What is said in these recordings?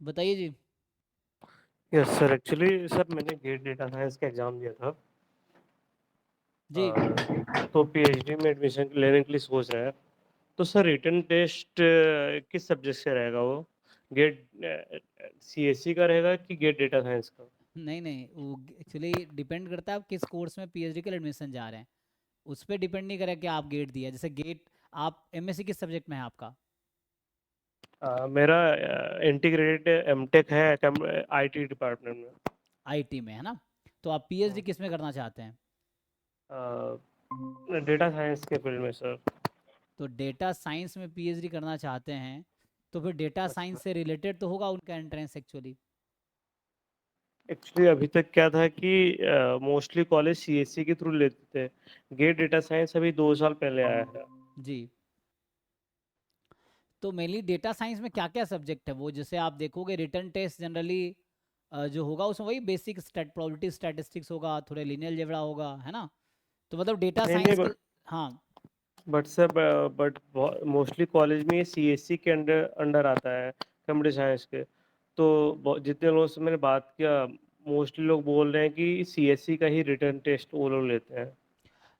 बताइए जी। Yes sir, actually sir मैंने gate data science का एग्ज़ाम दिया था। जी। तो पीएचडी में एडमिशन लेने के लिए सोच रहा है। तो सर रिटन टेस्ट किस सब्जेक्ट से रहेगा वो? गेट सीएससी का रहेगा कि गेट डेटा साइंस का? नहीं नहीं, वो एक्चुअली डिपेंड करता है आप किस कोर्स में पीएचडी के लिए एडमिशन जा रहे हैं। उस पर डिपेंड नहीं करेगा कि आप गेट दिया, जैसे गेट। आप एमएससी किस सब्जेक्ट में है आपका? मेरा इंटीग्रेटेड एमटेक है आईटी डिपार्टमेंट में। आईटी में है ना? तो आप पीएचडी किस में करना चाहते हैं? डेटा साइंस के फील्ड में सर। तो डेटा साइंस में पीएचडी करना चाहते हैं, तो फिर डेटा अच्छा। साइंस से रिलेटेड तो होगा उनका एंट्रेंस एक्चुअली। एक्चुअली अभी तक क्या था कि मोस्टली कॉलेज सीएससी के थ्रू लेते थे। गेट डेटा साइंस अभी 2 साल पहले आया है। जी। तो मेनली डेटा साइंस में क्या क्या सब्जेक्ट है वो, जैसे आप देखोगे रिटर्न टेस्ट जनरली जो होगा उसमें वही बेसिक प्रोबेबिलिटी स्टैटिस्टिक्स होगा, थोड़े लीनियर अलजेब्रा होगा, है ना? तो मतलब डेटा नहीं नहीं, साइंस के। हाँ। But sir but mostly college में ये सीएससी के अंडर अंडर आता है, कंप्यूटर साइंस के। तो जितने लोगों से मैंने बात किया, मोस्टली लोग बोल रहे हैं कि सीएससी का ही रिटर्न टेस्ट वो लोग लेते हैं।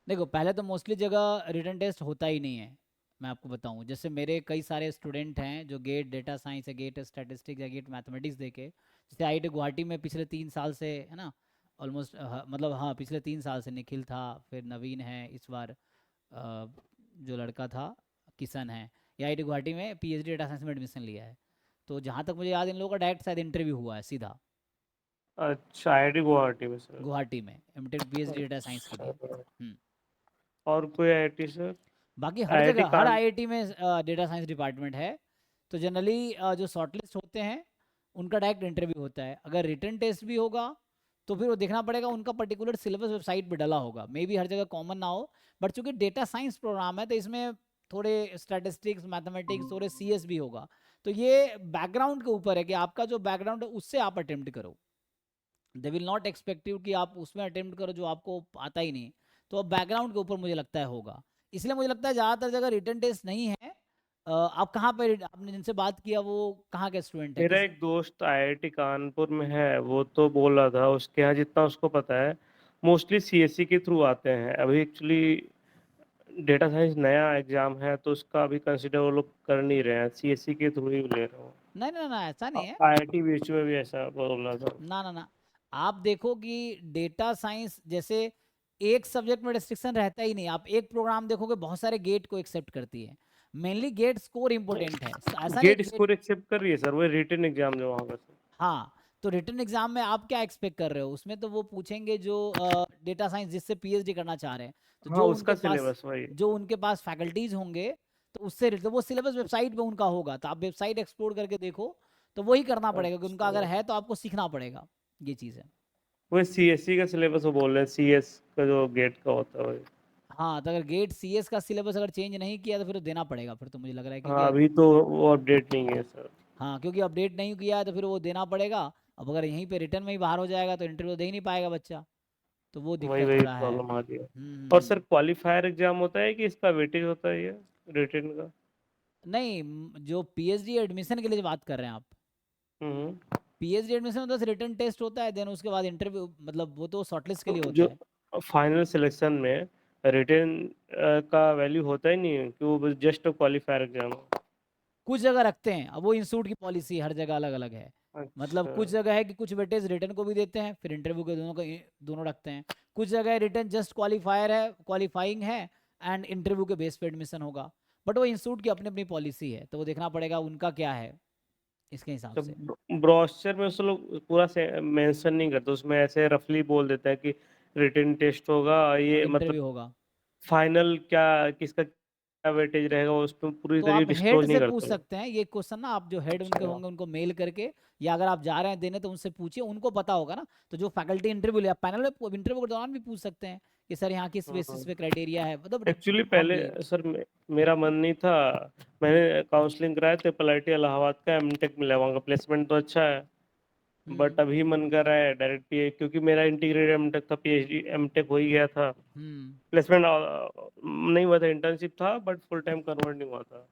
देखो, पहले तो मोस्टली जगह रिटर्न टेस्ट होता ही नहीं है। मैं आपको बताऊं, जैसे मेरे कई सारे स्टूडेंट हैं जो गेट डेटा साइंस या गेट स्टैटिस्टिक्स या गेट मैथमेटिक्स देके, जैसे आईआईटी गुवाहाटी में पिछले 3 साल से, है ना, ऑलमोस्ट, मतलब हाँ, पिछले 3 साल से निखिल था, फिर नवीन है इस बार, जो लड़का था किशन है, ये आईआईटी गुवाहाटी में पीएचडी डेटा साइंस में एडमिशन लिया है। तो जहाँ तक मुझे याद है इन लोगों का डायरेक्ट शायद इंटरव्यू हुआ है सीधा अच्छा, आईआईटी गुवाहाटी में सर। गुवाहाटी में एमटेक पीएचडी डेटा साइंस के लिए। अच्छा। हम्म। और कोई आईआईटी सर? बाकी हर आईआईटी जगह हर कान। आईआईटी में डेटा साइंस डिपार्टमेंट है। तो जनरली जो शॉर्टलिस्ट होते हैं उनका डायरेक्ट इंटरव्यू होता है। अगर रिटर्न टेस्ट भी होगा तो फिर वो देखना पड़ेगा, उनका पर्टिकुलर सिलेबस वेबसाइट पे डला होगा, मे बी हर जगह कॉमन ना हो। बट चूंकि डेटा साइंस प्रोग्राम है तो इसमें थोड़े स्टैटिस्टिक्स मैथमेटिक्स थोड़े सीएस भी होगा। तो ये बैकग्राउंड के ऊपर है कि आपका जो बैकग्राउंड है उससे आप अटेम्प्ट करो। They will not expect you कि आप उसमें अटेम्प्ट करो जो आपको आता ही नहीं। तो अब बैकग्राउंड के ऊपर मुझे लगता है होगा। इसलिए मुझे लगता है ज़्यादातर जगह रिटर्न टेस्ट नहीं है। आप कहाँ पर, आपने जिनसे बात किया वो कहाँ के स्टूडेंट है, मेरा किस? एक दोस्त आईआईटी कानपुर में है, वो तो बोल रहा था उसके यहाँ जितना उसको पता है मोस्टली सीएससी के थ्रू आते हैं। अभी एक्चुअली डेटा साइंस नया एग्जाम है तो उसका अभी कंसिडर वो लोग कर नहीं रहे हैं, सीएससी के थ्रू ही ले रहे हो। नहीं ना ना, ऐसा नहीं है। आईआईटी बीच में भी ऐसा बोल रहा था। ना ना ना, आप देखो कि डेटा साइंस जैसे एक सब्जेक्ट में रिस्ट्रिक्शन रहता ही नहीं। आप एक प्रोग्राम देखोगे बहुत सारे गेट को एक्सेप्ट करती है। मेनली गेट स्कोर इंपॉर्टेंट है, ऐसा नहीं गेट गेट। स्कोर एक्सेप्ट कर रही है सर, वो रिटन एग्जाम जो वहाँ का। हाँ। तो रिटन एग्जाम में आप क्या एक्सपेक्ट कर रहे हो, उसमें तो वो पूछेंगे जो डेटा साइंस जिससे पीएचडी करना चाह रहे हैं, तो हाँ, जो उसका उनके पास, सिलेबस वही। जो उनके पास फैकल्टीज होंगे, तो उससे तो वो सिलेबस वेबसाइट पे उनका होगा, तो आप वेबसाइट एक्सप्लोर करके देखो। तो वही करना पड़ेगा कि उनका अगर अच्छा, है तो आपको सीखना पड़ेगा। ये चीज़ है। वो सीएससी का सिलेबस वो बोल रहे हैं, सीएस का जो गेट का होता है वही। हाँ, तो अगर गेट सीएस का सिलेबस अगर चेंज नहीं किया तो फिर तो देना पड़ेगा, फिर तो मुझे लग रहा है, हाँ, क्योंकि अभी तो वो अपडेट नहीं है सर। हाँ, क्योंकि अपडेट नहीं किया है तो फिर वो देना पड़ेगा। अब अगर यहीं पे रिटर्न में ही बाहर हो जाएगा तो इंटरव्यू दे ही नहीं पाएगा बच्चा। तो वो वही दिक्कत वही थोड़ा है। प्रॉब्लम आ गया। और सर हम्म। क्वालिफायर एग्जाम होता है कि इसका वेटेज होता है ये रिटन का? नहीं, जो पीएचडी एडमिशन के लिए जो बात कर रहे हैं आप, हम्म। पीएचडी एडमिशन में बस रिटर्न टेस्ट होता है, देन उसके बाद इंटरव्यू, मतलब वो तो शॉर्टलिस्ट के लिए तो होता जो है। फाइनल सिलेक्शन में रिटन का वैल्यू होता ही नहीं है कि वो जस्ट क्वालिफायर एग्जाम हो? कुछ जगह रखते हैं, अब वो इंस्टीट्यूट की पॉलिसी हर जगह अलग अलग है। मतलब अच्छा। कुछ जगह है कि कुछ वेटेज रिटर्न को भी देते हैं, फिर इंटरव्यू के दोनों को दोनों रखते हैं। कुछ जगह रिटर्न जस्ट क्वालिफायर है, क्वालिफाइंग है, एंड इंटरव्यू के बेस पे एडमिशन होगा। बट वो इंस्टीट्यूट की अपनी अपनी पॉलिसी है, तो वो देखना पड़ेगा उनका क्या है इसके हिसाब से। जब ब्रोशर में उस लोग पूरा से मेंशन नहीं करते, उसमें ऐसे रफली बोल देता है कि रिटन टेस्ट होगा और ये, मतलब इंटरव्यू होगा। फाइनल क्या किसका क्या वेटेज रहेगा वो उसमें पूरी तो तरीके आप हेड डिस्क्लोज नहीं से पूछ करते लोग। सकते हैं ये क्वेश्चन ना, आप जो हेड उनके अच्छा। होंगे उनको मेल करके, या अगर आप जा रहे हैं देने तो उनसे पूछिए, उनको पता होगा ना। तो जो फैकल्टी इंटरव्यू ले, आप पैनल में इंटरव्यू के दौरान भी पूछ सकते हैं कि सर यहाँ किस बेसिस पे क्राइटेरिया है, मतलब एक्चुअली पहले प्रॉम्प्टली। सर मेरा मन नहीं था। मैंने काउंसलिंग कराया थे पीआईटी इलाहाबाद का, एमटेक मिला वहाँ का प्लेसमेंट तो अच्छा है। बट हम्म। अभी मन कर रहा है डायरेक्ट पीए, क्योंकि मेरा इंटीग्रेटेड एमटेक था, पीएचडी एमटेक हो ही गया था। हम्म। प्लेसमेंट नहीं हुआ था, इंटर्नशिप था बट फुल टाइम कन्वर्ट नहीं हुआ था।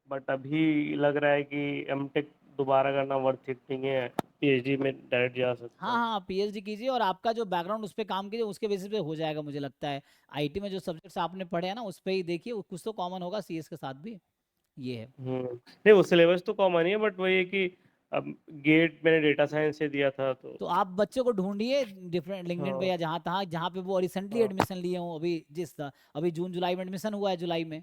बट अभी लग रहा है कि एमटेक दोबारा करना वर्थ इट नहीं है, पीएचडी में डायरेक्ट जा सकता हाँ हूँ। हाँ, पीएचडी कीजिए और आपका जो बैकग्राउंड उस पे काम कीजिए, उसके बेसिस पे हो जाएगा मुझे लगता है। आईटी में जो सब्जेक्ट्स आपने पढ़े हैं ना, उस पे ही देखिए, कुछ तो कॉमन होगा सीएस के साथ भी, ये है। नहीं वो सिलेबस तो कॉमन ही है, बट वही है कि अब गेट मैंने डेटा साइंस से दिया था तो। तो आप बच्चे को ढूंढिए डिफरेंट लिंक्डइन पे हाँ या जहाँ तहाँ, जहाँ पे वो रिसेंटली हाँ। एडमिशन लिए हों, अभी जून जुलाई में एडमिशन हुआ है, जुलाई में।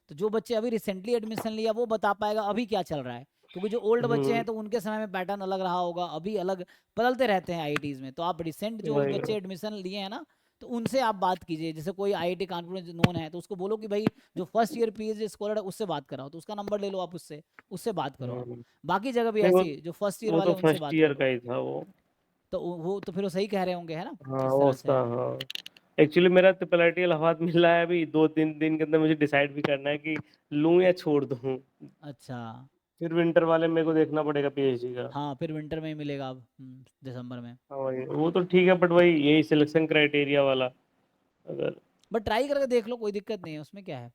तो जो बच्चे अभी रिसेंटली एडमिशन लिया, वो बता पाएगा अभी क्या चल रहा है। क्योंकि जो ओल्ड बच्चे हैं हम्म। तो उनके समय में पैटर्न अलग रहा होगा, अभी अलग बदलते रहते हैं आईआईटीज में। तो आप रिसेंट जो वही बच्चे एडमिशन लिए हैं ना, तो उनसे आप बात कीजिए। जैसे कोई आईआईटी कानपुर में नोन है, तो उसको बोलो कि भाई जो फर्स्ट ईयर पीएचडी स्कॉलर है उससे बात कराओ, तो उसका नंबर ले लो आप, उससे उससे बात करो आप। हम्म। बाकी जगह भी नहीं ऐसी जो फर्स्ट ईयर वो वाले तो उनसे फर्स्ट बात कर ईयर का लो। ही था वो। तो वो तो फिर वो सही कह रहे होंगे, है ना, हाँ इस वो तरह से। उसका हाँ। एक्चुअली मेरा ट्रिपल आई टी इलाहाबाद मिल रहा है अभी, 2-3 दिन के अंदर मुझे डिसाइड भी करना है कि लूँ या छोड़ दूँ। अच्छा। फिर विंटर वाले मेरे को देखना पड़ेगा पीएचडी का। हाँ, फिर विंटर में ही मिलेगा अब, दिसंबर में। हाँ वही, वो तो ठीक है, बट वही यही सिलेक्शन क्राइटेरिया वाला अगर। बट ट्राई करके देख लो, कोई दिक्कत नहीं है उसमें, क्या है।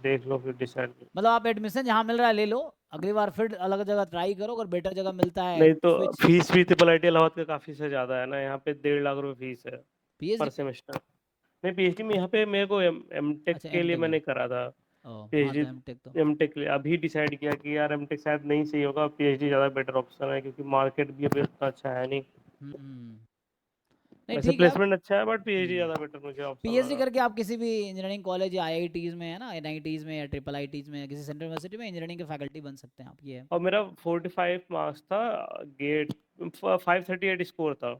देख लो फिर डिसाइड। मतलब आप एडमिशन जहाँ मिल रहा है ले लो, अगली बार फिर अलग जगह ट्राई करो, अगर बेटर जगह मिलता है नहीं तो स्विच। फीस भी ट्रिपल आई टी इलाहाबाद का काफी से ज्यादा है ना, यहाँ पे 1.5 लाख रुपए फीस है पीएचडी पर में। सेमेस्टर। नहीं पीएचडी में यहाँ पे मेरे को एमटेक अच्छा, के लिए एमटेक में। मैंने करा था। ओ हाँ, तो पीएचडी एमटेक तो। एमटेक के लिए अभी डिसाइड किया कि यार एमटेक शायद नहीं सही होगा, पीएचडी ज्यादा बेटर ऑप्शन है, क्योंकि मार्केट भी अभी उतना अच्छा है नहीं। हम्म। नहीं वैसे ठीक है। प्लेसमेंट अच्छा है, बट पीएचडी ज्यादा बेटर मुझे ऑप्शन पीएचडी लगा। करके आप किसी भी इंजीनियरिंग कॉलेज या आईआईटीज में, है ना, एनआईटीज में या ट्रिपल आईटीज में, किसी सेंट्रल यूनिवर्सिटी में इंजीनियरिंग के फैकल्टी बन सकते हैं आप, ये है। और मेरा 45 मार्क्स था गेट, 538 स्कोर था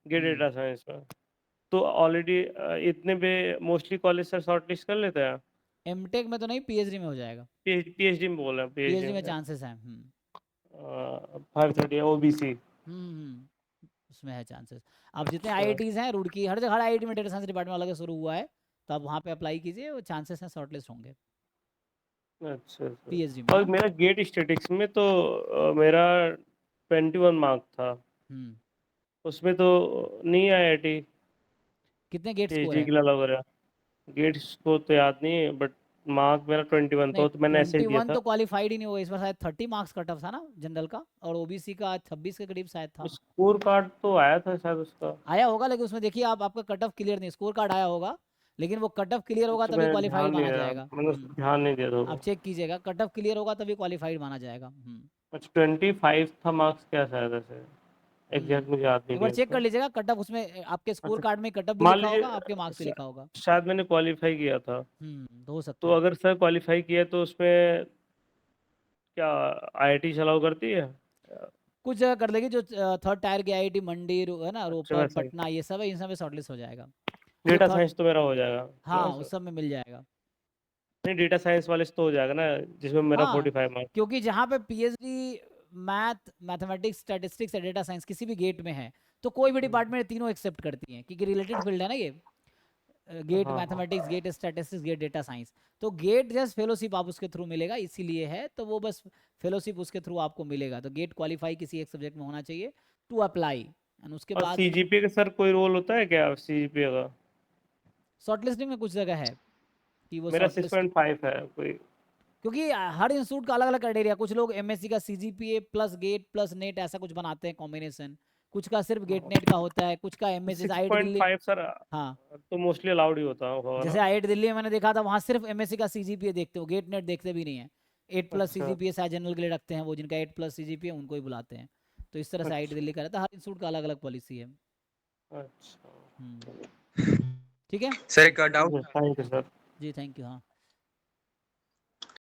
गेट हम्म। डेटा साइंस में। तो ऑलरेडी इतने पे मोस्टली कॉलेज सर शॉर्टलिस्ट कर लेते हैं। एमटेक में तो नहीं, पीएचडी में हो जाएगा। पीएचडी में बोल रहे हैं, पीएचडी पीएचडी में में चांसेस हैं। 530 ओबीसी। उसमें है चांसेस। अब जितने आईआईटीज हैं, रुड़की, हर जगह, हर आईआईटी में डेटा साइंस डिपार्टमेंट अलग से शुरू हुआ है, तो आप वहाँ पे अप्लाई कीजिए, वो चांसेस हैं शॉर्टलिस्ट होंगे अच्छा अच्छा। पीएचडी में, है और ना। मेरा गेट स्टेटिक्स में तो मेरा 21 मार्क था, हम्म। उसमें तो नहीं आया आईआईटी कितने गेट स्कोर पीएचडी है। के लिए अलाउ करा। गेट्स को तो याद नहीं है, बट मार्क मेरा 21 नहीं, था, तो मैंने ऐसे ही दिया 21 था। तो क्वालिफाइड ही नहीं होगा इस बार, शायद 30 मार्क्स कट ऑफ था ना जनरल का, और ओबीसी का 26 के करीब शायद था। स्कोर कार्ड तो आया था शायद उसका। आया होगा, लेकिन उसमें देखिए आप, आपका कट ऑफ क्लियर नहीं, स्कोर कार्ड आया होगा, लेकिन वो कट ऑफ क्लियर होगा तो तभी मैंने ध्यान क्वालिफाइड नहीं माना दिया, जाएगा। मैंने उस पर ध्यान नहीं दिया था आप वो। चेक कीजिएगा, कट ऑफ क्लियर होगा तभी क्वालिफाइड माना जाएगा। 25 था मार्क्स क्या शायद ऐसे, एग्जैक्ट मुझे याद नहीं एक बार है चेक कर उसका। लीजिएगा कट ऑफ, उसमें आपके स्कोर अच्छा कार्ड में कट ऑफ भी मान लिखा लीजिए होगा, आपके मार्क्स भी लिखा होगा। शायद मैंने क्वालिफाई किया था। तो हो सकता तो है। अगर सर क्वालिफाई किया तो उसमें क्या आईआईटी अलाउ करती है? कुछ जगह कर लेगी, जो थर्ड टायर की आईआईटी मंडी, है ना, अच्छा रोपर, वैसा ही। पटना, ये सब है, इन सब में शॉर्टलिस्ट हो जाएगा। जो डेटा थर्ड, साइंस तो मेरा हो जाएगा ना हाँ, सर? उस सब में मिल जाएगा। नहीं डेटा साइंस वाले से तो हो जाएगा ना, जिसमें मेरा हाँ, 45 मार्क्स। क्योंकि जहाँ पे पीएचडी मैथमेटिक्स, स्टैटिस्टिक्स या डेटा साइंस किसी भी गेट में है, तो कोई भी डिपार्टमेंट तीनों एक्सेप्ट करती हैं, क्योंकि रिलेटेड फील्ड है ना ये। गेट हाँ हाँ। Mathematics, GATE statistics, GATE data science. तो गेट जस्ट फेलोशिप आप उसके थ्रू मिलेगा, इसीलिए है, तो वो बस फेलोशिप उसके थ्रू आपको मिलेगा। तो गेट क्वालिफाई किसी एक सब्जेक्ट में होना चाहिए टू अप्लाई, एंड उसके और बाद सीजीपीए का सर कोई रोल होता है क्या सीजीपीए का? शॉर्टलिस्टिंग में कुछ जगह है कि वो मेरा सिक्स शॉर्टलिस्ट, पॉइंट फाइव है कोई। क्योंकि हर इंस्टीट्यूट का अलग अलग क्राइटेरिया, कुछ लोग एमएससी का CGPA plus gate plus net ऐसा कुछ बनाते हैं कॉम्बिनेशन, कुछ का सिर्फ गेट नेट का होता है, कुछ का MSc six IIT point Delhi. Five sir हाँ, तो मोस्टली अलाउड ही होता होगा जैसे ना? आईआईटी दिल्ली में मैंने देखा था, वहाँ सिर्फ एमएससी का सीजीपीए देखते हो, गेट नेट देखते भी नहीं है। 8+ अच्छा सीजीपीए शायद जनरल के लिए रखते हैं, वो जिनका 8+ सीजीपीए उनको ही बुलाते हैं। तो इस तरह से आईआईटी अच्छा दिल्ली का रहता है, हर इंस्टीट्यूट का अलग अलग पॉलिसी है। अच्छा। हम्म, ठीक है। सर एक डाउट। Thank you sir. जी थैंक यू। हाँ।